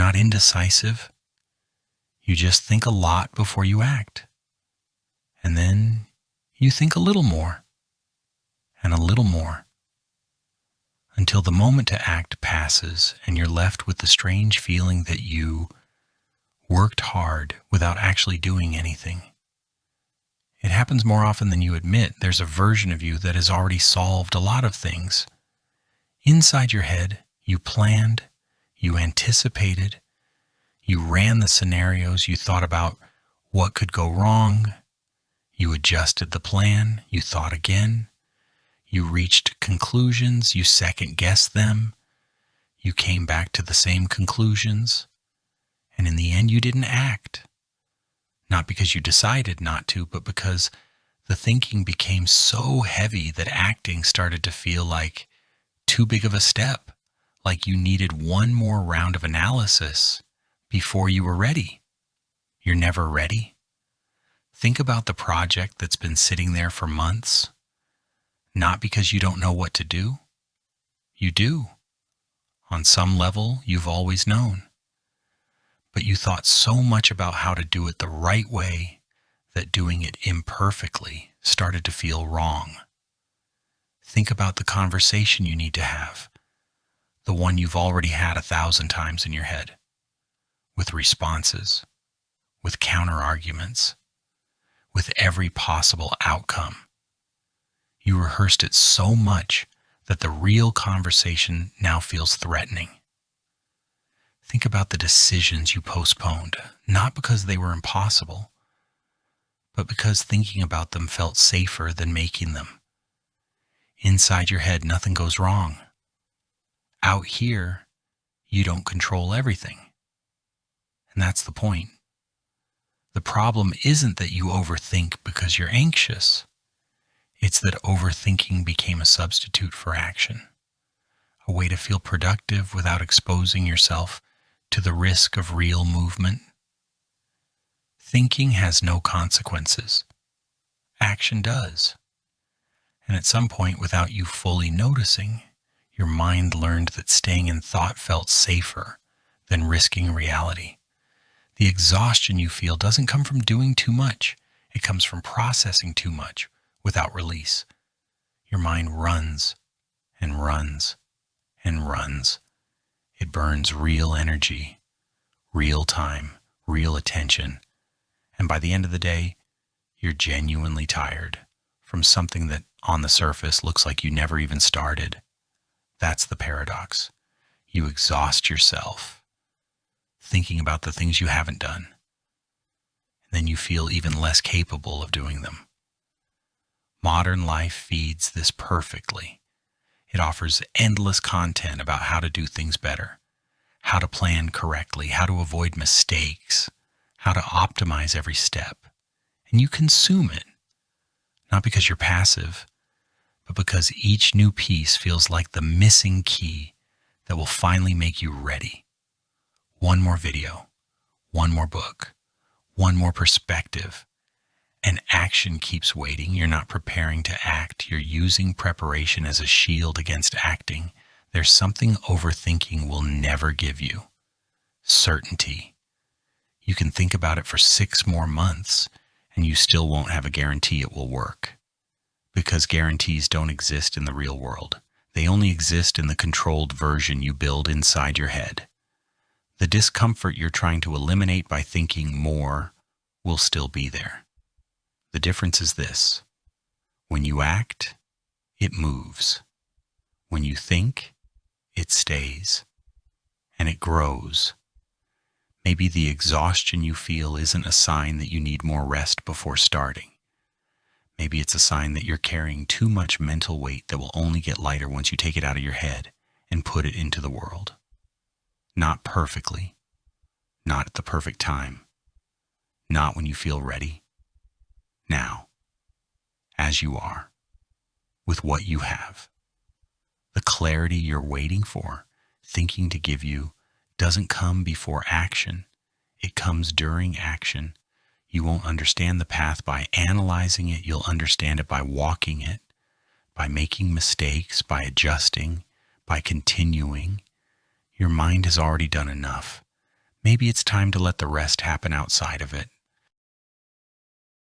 not indecisive. You just think a lot before you act. And then you think a little more and a little more until the moment to act passes and you're left with the strange feeling that you worked hard without actually doing anything. It happens more often than you admit. There's a version of you that has already solved a lot of things. Inside your head, you planned, you anticipated, you ran the scenarios, you thought about what could go wrong, you adjusted the plan, you thought again, you reached conclusions, you second-guessed them, you came back to the same conclusions, and in the end you didn't act. Not because you decided not to, but because the thinking became so heavy that acting started to feel like too big of a step, like you needed one more round of analysis before you were ready. You're never ready. Think about the project that's been sitting there for months, not because you don't know what to do. You do. On some level, you've always known. But you thought so much about how to do it the right way that doing it imperfectly started to feel wrong. Think about the conversation you need to have, the one you've already had 1,000 times in your head, with responses, with counter-arguments, with every possible outcome. You rehearsed it so much that the real conversation now feels threatening. Think about the decisions you postponed, not because they were impossible, but because thinking about them felt safer than making them. Inside your head, nothing goes wrong. Out here, you don't control everything. And that's the point. The problem isn't that you overthink because you're anxious. It's that overthinking became a substitute for action, a way to feel productive without exposing yourself to the risk of real movement. Thinking has no consequences. Action does. And at some point, without you fully noticing, your mind learned that staying in thought felt safer than risking reality. The exhaustion you feel doesn't come from doing too much. It comes from processing too much without release. Your mind runs and runs and runs. It burns real energy, real time, real attention. And by the end of the day, you're genuinely tired from something that on the surface looks like you never even started. That's the paradox. You exhaust yourself thinking about the things you haven't done, and then you feel even less capable of doing them. Modern life feeds this perfectly. It offers endless content about how to do things better, how to plan correctly, how to avoid mistakes, how to optimize every step. And you consume it, not because you're passive, but because each new piece feels like the missing key that will finally make you ready. One more video, one more book, one more perspective, and action keeps waiting. You're not preparing to act. You're using preparation as a shield against acting. There's something overthinking will never give you: certainty. You can think about it for 6 more months, and you still won't have a guarantee it will work. Because guarantees don't exist in the real world. They only exist in the controlled version you build inside your head. The discomfort you're trying to eliminate by thinking more will still be there. The difference is this: when you act, it moves. When you think, it stays. And it grows. Maybe the exhaustion you feel isn't a sign that you need more rest before starting. Maybe it's a sign that you're carrying too much mental weight that will only get lighter once you take it out of your head and put it into the world. Not perfectly, not at the perfect time, not when you feel ready. Now, as you are, with what you have. The clarity you're waiting for, thinking to give you, doesn't come before action. It comes during action. You won't understand the path by analyzing it. You'll understand it by walking it, by making mistakes, by adjusting, by continuing. Your mind has already done enough. maybe it's time to let the rest happen outside of it.